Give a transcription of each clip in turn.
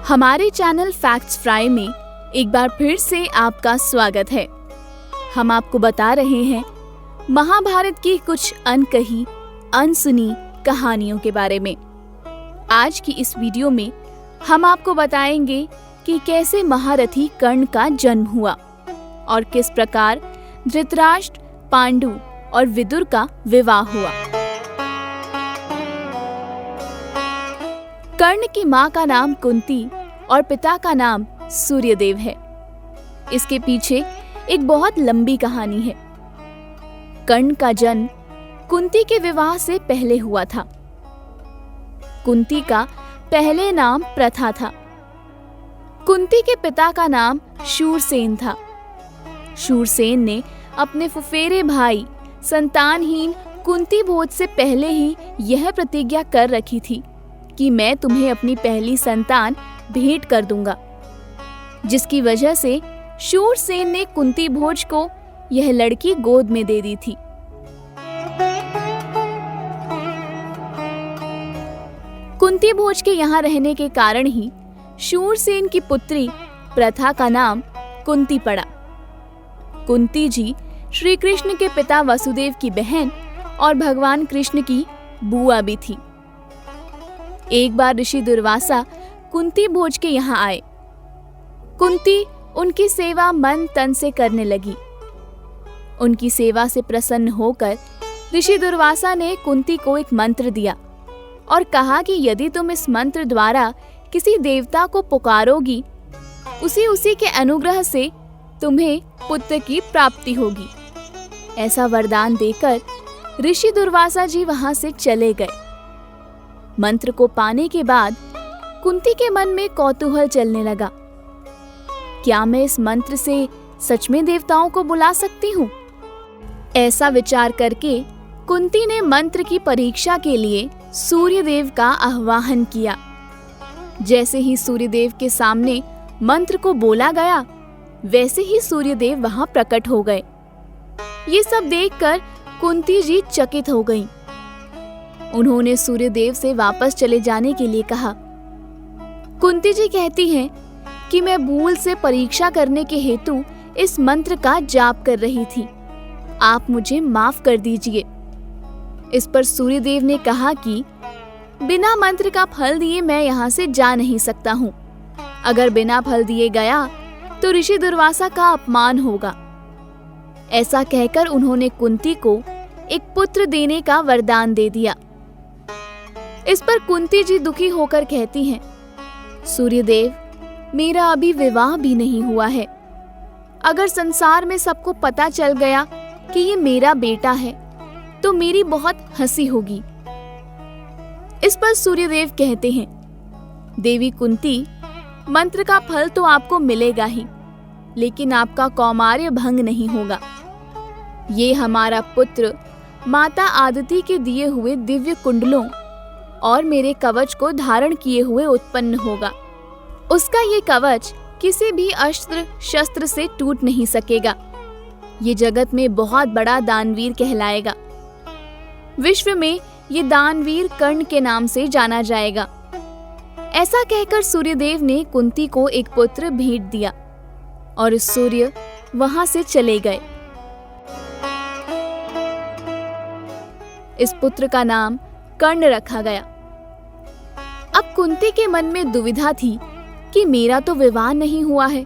हमारे channel facts fry में एक बार फिर से आपका स्वागत है। हम आपको बता रहे हैं महाभारत की कुछ अनकही अनसुनी कहानियों के बारे में। आज की इस वीडियो में हम आपको बताएंगे कि कैसे महारथी कर्ण का जन्म हुआ और किस प्रकार धृतराष्ट्र, पांडु और विदुर का विवाह हुआ। कर्ण की माँ का नाम कुंती और पिता का नाम सूर्यदेव है। इसके पीछे एक बहुत लंबी कहानी है। कर्ण का जन्म कुंती के विवाह से पहले हुआ था। कुंती का पहले नाम प्रथा था। कुंती के पिता का नाम शूरसेन था। शूरसेन ने अपने फुफेरे भाई संतानहीन कुंती भोज से पहले ही यह प्रतिज्ञा कर रखी थी कि मैं तुम्हें अपनी पहली संतान भेंट कर दूंगा, जिसकी वजह से शूरसेन ने कुंती भोज को यह लड़की गोद में दे दी थी। कुंती भोज के यहाँ रहने के कारण ही शूरसेन की पुत्री प्रथा का नाम कुंती पड़ा। कुंती जी श्री कृष्ण के पिता वसुदेव की बहन और भगवान कृष्ण की बुआ भी थी। एक बार ऋषि दुर्वासा कुंती भोज के यहाँ आए। कुंती उनकी सेवा मन तन से करने लगी। उनकी सेवा से प्रसन्न होकर ऋषि दुर्वासा ने कुंती को एक मंत्र दिया और कहा कि यदि तुम इस मंत्र द्वारा किसी देवता को पुकारोगी, उसी के अनुग्रह से तुम्हें पुत्र की प्राप्ति होगी। ऐसा वरदान देकर ऋषि दुर्वासा जी वहां से चले गए। मंत्र को पाने के बाद कुंती के मन में कौतूहल चलने लगा। क्या मैं इस मंत्र से सच में देवताओं को बुला सकती हूँ? ऐसा विचार करके कुंती ने मंत्र की परीक्षा के लिए सूर्यदेव का आह्वान किया। जैसे ही सूर्यदेव के सामने मंत्र को बोला गया, वैसे ही सूर्यदेव वहां प्रकट हो गए। ये सब देखकर कुंती जी चकित हो गईं। उन्होंने सूर्यदेव से वापस चले जाने के लिए कहा। कुंती जी कहती हैं कि मैं भूल से परीक्षा करने के हेतु इस मंत्र का जाप कर रही थी। आप मुझे माफ कर दीजिए। इस पर सूर्यदेव ने कहा कि बिना मंत्र का फल दिए मैं यहाँ से जा नहीं सकता हूँ। अगर बिना फल दिए गया तो ऋषि दुर्वासा का अपमान होगा। ऐसा कहकर उन्होंने कुंती को एक पुत्र देने का वरदान दे दिया। इस पर कुंती जी दुखी होकर कहती हैं, सूर्यदेव, मेरा अभी विवाह भी नहीं हुआ है। अगर संसार में सबको पता चल गया कि ये मेरा बेटा है तो मेरी बहुत हंसी होगी। इस पर सूर्यदेव कहते हैं, देवी कुंती, मंत्र का फल तो आपको मिलेगा ही, लेकिन आपका कौमार्य भंग नहीं होगा। ये हमारा पुत्र माता आदिति के दिए हुए दिव्य कुंडलों और मेरे कवच को धारण किए हुए उत्पन्न होगा। उसका ये कवच किसी भी अस्त्र शस्त्र से टूट नहीं सकेगा। ये जगत में बहुत बड़ा दानवीर कहलाएगा। विश्व में ये दानवीर कर्ण के नाम से जाना जाएगा। ऐसा कहकर सूर्यदेव ने कुंती को एक पुत्र भेंट दिया और सूर्य वहां से चले गए। इस पुत्र का नाम कर्ण रखा गया। अब कुंती के मन में दुविधा थी कि मेरा तो विवाह नहीं हुआ है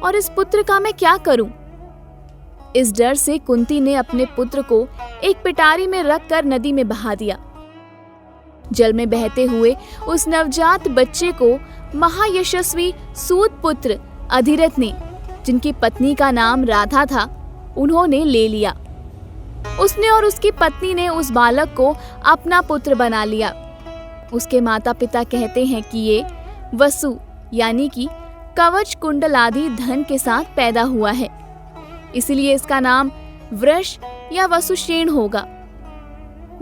और इस पुत्र का मैं क्या करूं? इस डर से कुंती ने अपने पुत्र को एक पिटारी में रखकर नदी में बहा दिया। जल में बहते हुए उस नवजात बच्चे को महायशस्वी सूत पुत्र अधिरथ ने, जिनकी पत्नी का नाम राधा था, उन्होंने ले लिया। उसने और उसकी पत्नी ने उस बालक को अपना पुत्र बना लिया। उसके माता पिता कहते हैं कि ये वसु यानी कि कवच कुंडल आदि धन के साथ पैदा हुआ है, इसलिए इसका नाम वृष या वसुषेण होगा।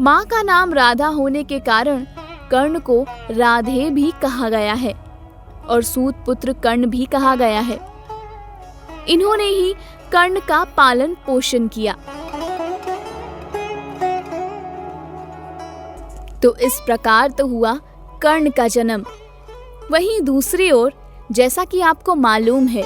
माँ का नाम राधा होने के कारण कर्ण को राधे भी कहा गया है और सूत पुत्र कर्ण भी कहा गया है। इन्होंने ही कर्ण का पालन पोषण किया। तो इस प्रकार तो हुआ कर्ण का जन्म। वहीं दूसरी ओर जैसा कि आपको मालूम है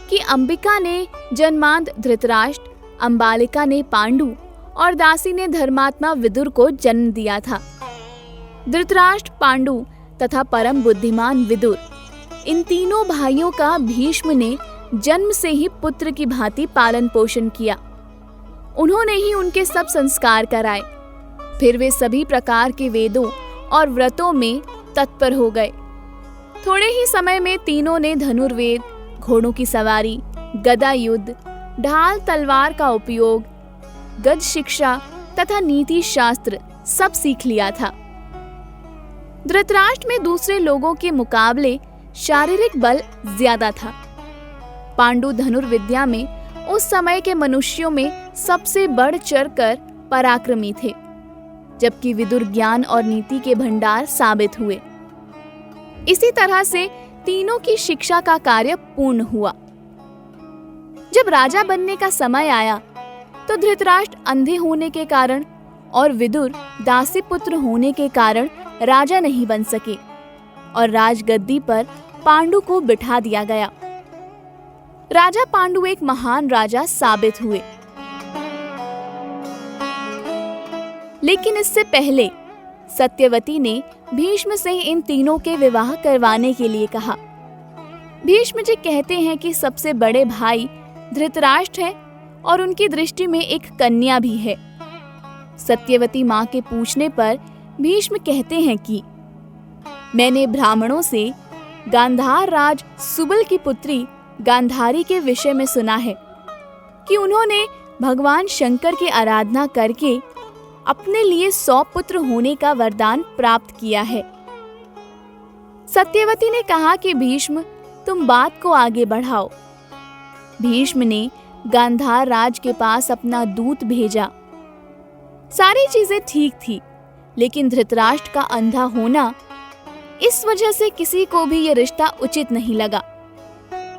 कि अंबिका ने जन्मांध धृतराष्ट्र, अंबालिका ने पांडु और दासी ने धर्मात्मा विदुर को जन्म दिया था। धृतराष्ट्र, पांडु तथा परम बुद्धिमान विदुर, इन तीनों भाइयों का भीष्म ने जन्म से ही पुत्र की भांति पालन पोषण किया। उन्होंने ही उनके सब संस्कार कराए। फिर वे सभी प्रकार के वेदों और व्रतों में तत्पर हो गए। थोड़े ही समय में तीनों ने धनुर्वेद, घोड़ों की सवारी, गदा युद्ध, ढाल तलवार का उपयोग, गज शिक्षा तथा नीति शास्त्र सब सीख लिया था। धृतराष्ट्र में दूसरे लोगों के मुकाबले शारीरिक बल ज्यादा था। पांडु धनुर्विद्या में उस समय के मनुष्यों में सबसे बढ़ चढ़कर पराक्रमी थे, जबकि विदुर ज्ञान और नीति के भंडार साबित हुए। इसी तरह से तीनों की शिक्षा का कार्य पूर्ण हुआ। जब राजा बनने का समय आया तो धृतराष्ट्र अंधे होने के कारण और विदुर दासी पुत्र होने के कारण राजा नहीं बन सके और राजगद्दी पर पांडु को बिठा दिया गया। राजा पांडु एक महान राजा साबित हुए। लेकिन इससे पहले सत्यवती ने भीष्म से इन तीनों के विवाह करवाने के लिए कहा। भीष्म जी कहते हैं कि सबसे बड़े भाई धृतराष्ट्र है और उनकी दृष्टि में एक कन्या भी है। सत्यवती माँ के पूछने पर भीष्म कहते हैं कि मैंने ब्राह्मणों से गांधार राज सुबल की पुत्री गांधारी के विषय में सुना है कि उन्होंने भगवान शंकर की आराधना करके अपने लिए 100 पुत्र होने का वरदान प्राप्त किया है। सत्यवती ने कहा कि भीष्म, तुम बात को आगे बढ़ाओ। भीष्म ने गांधार राज के पास अपना दूत भेजा। सारी चीजें ठीक थी, लेकिन धृतराष्ट्र का अंधा होना, इस वजह से किसी को भी यह रिश्ता उचित नहीं लगा।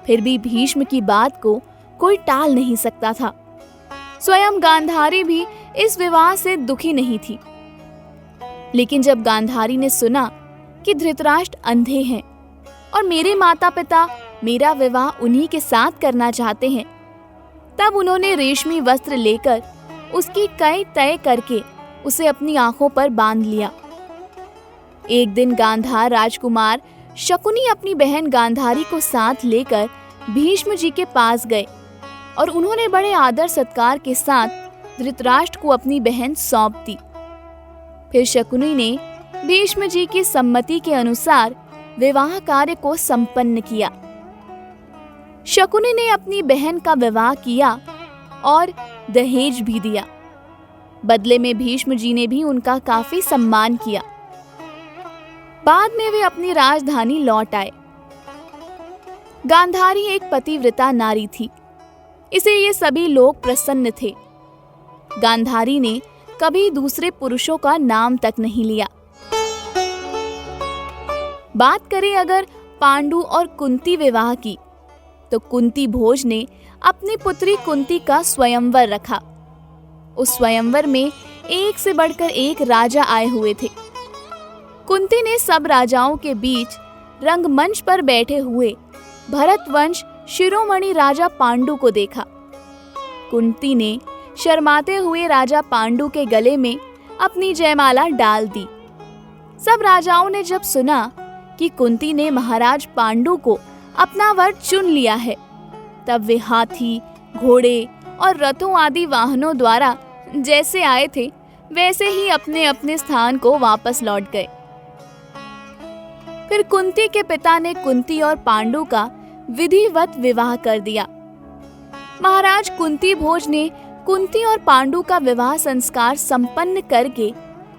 फिर भी भीष्म की बात को कोई टाल नहीं सकता था। स्वयं गांधारी भी इस विवाह से दुखी नहीं थी। लेकिन जब गांधारी ने सुना कि धृतराष्ट्र अंधे हैं और मेरे माता पिता मेरा विवाह उन्हीं के साथ करना चाहते हैं, तब उन्होंने रेशमी वस्त्र लेकर उसकी कई तय करके उसे अपनी आंखों पर बांध लिया। एक दिन गांधार राजकुमार शकुनी अपनी बहन गांधारी को साथ लेकर भीष्म जी के पास गए और उन्होंने बड़े आदर सत्कार के साथ धृतराष्ट्र को अपनी बहन सौंप दी। फिर शकुनी ने भीष्म जी की सम्मति के अनुसार विवाह कार्य को संपन्न किया। शकुनी ने अपनी बहन का विवाह किया और दहेज भी दिया। बदले में भीष्म जी ने भी उनका काफी सम्मान किया। बाद में वे अपनी राजधानी लौट आए। गांधारी एक पतिव्रता नारी थी, इसलिए ये सभी लोग प्रसन्न थे। गांधारी ने कभी दूसरे पुरुषों का नाम तक नहीं लिया। बात करें अगर पांडु और कुंती विवाह की, तो कुंती भोज ने अपनी पुत्री कुंती का स्वयंवर रखा। उस स्वयंवर में एक से बढ़कर एक राजा आए हुए थे। कुंती ने सब राजाओं के बीच रंगमंच पर बैठे हुए भरतवंश शिरोमणि राजा पांडु को देखा। कुंती ने शर्माते हुए राजा पांडु के गले में अपनी जयमाला डाल दी। सब राजाओं ने जब सुना कि कुंती ने महाराज पांडु को अपना वर चुन लिया है, तब वे हाथी, घोड़े और रथों आदि वाहनों द्वारा जैसे आए थे वैसे ही अपने अपने स्थान को वापस लौट गए। फिर कुंती के पिता ने कुंती और पांडु का विधिवत विवाह कर दिया। महाराज कुंती भोज ने कुंती और पांडु का विवाह संस्कार संपन्न करके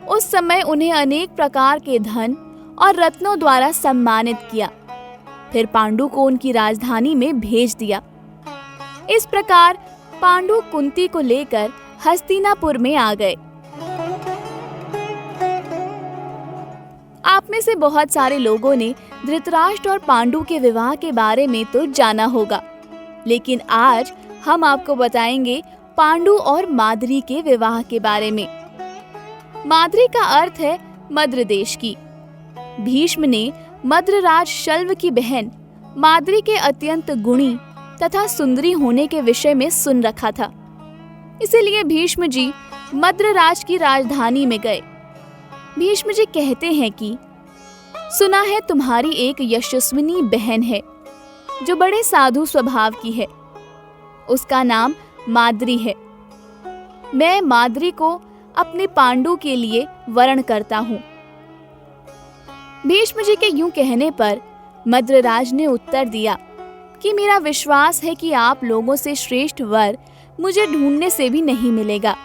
उस समय उन्हें अनेक प्रकार के धन और रत्नों द्वारा सम्मानित किया। फिर पांडु को उनकी राजधानी में भेज दिया। इस प्रकार पांडु कुंती को लेकर हस्तिनापुर में आ गए। आप में से बहुत सारे लोगों ने धृतराष्ट्र और पांडु के विवाह के बारे में तो जाना होगा, लेकिन आज हम आपको बताएंगे पांडु और माद्री के विवाह के बारे में। माद्री का अर्थ है मद्र देश की। भीष्म ने मद्रराज शल्व की बहन माद्री के अत्यंत गुणी तथा सुंदरी होने के विषय में सुन रखा था। इसीलिए भीष्म जी मद्रराज की राजधानी में गए। भीष्म जी कहते हैं कि सुना है तुम्हारी एक यशस्विनी बहन है जो बड़े साधु स्वभाव की है। उसका नाम माद्री है। मैं माद्री को अपने पांडु के लिए वरण करता हूँ। भीष्म जी के यूं कहने पर मद्रराज ने उत्तर दिया कि मेरा विश्वास है कि आप लोगों से श्रेष्ठ वर मुझे ढूंढने से भी नहीं मिलेगा,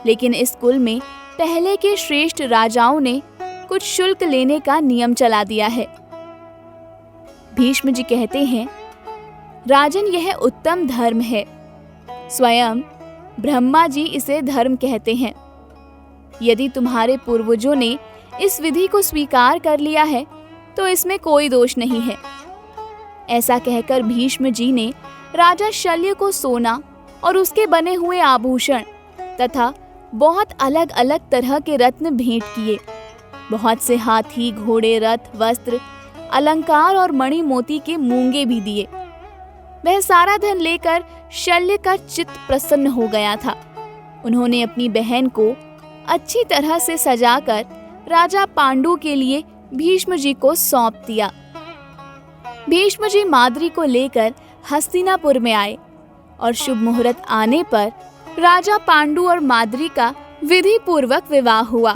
लेकिन इस कुल में पहले के श्रेष्ठ राजाओं ने कुछ शुल्क लेने का नियम चला दिया है। भीष्म जी कहते हैं, राजन, यह उत्तम धर्म है। स्वयं ब्रह्मा जी इसे धर्म कहते हैं। यदि तुम्हारे पूर्वजों ने इस विधि को स्वीकार कर लिया है तो इसमें कोई दोष नहीं है। ऐसा कहकर भीष्म जी ने राजा शल्य को सोना और उसके बने हुए आभूषण तथा बहुत अलग अलग तरह के रत्न भेंट किए। बहुत से हाथी, घोड़े, रथ, वस्त्र, अलंकार और मणि मोती के मूंगे भी दिए। वह सारा धन लेकर शल्य का चित्त प्रसन्न हो गया था। उन्होंने अपनी बहन को अच्छी तरह से सजाकर राजा पांडु के लिए भीष्म जी को सौंप दिया। भीष्म जी माद्री को लेकर हस्तिनापुर में आए और शुभ मुहूर्त आने पर राजा पांडु और माद्री का विधि पूर्वक विवाह हुआ।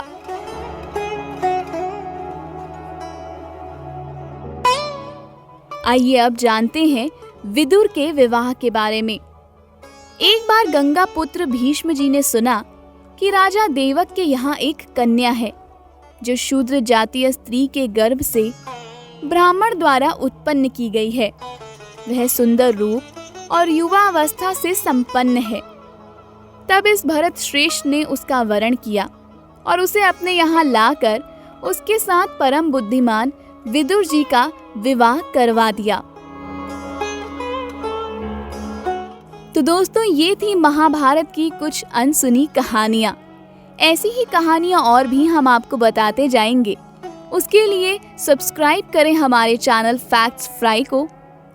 आइए अब जानते हैं विदुर के विवाह के बारे में। एक बार गंगा पुत्र भीष्म जी ने सुना कि राजा देवक के यहाँ एक कन्या है जो शूद्र जातीय स्त्री के गर्भ से ब्राह्मण द्वारा उत्पन्न की गई है। वह सुंदर रूप और युवावस्था से संपन्न है। तब इस भरत श्रेष्ठ ने उसका वरण किया और उसे अपने यहाँ लाकर उसके साथ परम बुद्धिमान विदुर जी का विवाह करवा दिया। तो दोस्तों, ये थी महाभारत की कुछ अनसुनी कहानियाँ। ऐसी ही कहानियाँ और भी हम आपको बताते जाएंगे। उसके लिए सब्सक्राइब करें हमारे चैनल फैक्ट्स फ्राई को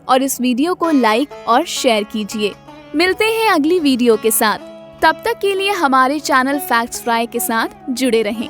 और इस वीडियो को लाइक और शेयर कीजिए। मिलते हैं अगली वीडियो के साथ। तब तक के लिए हमारे चैनल फैक्ट्स फ्राई के साथ जुड़े रहें।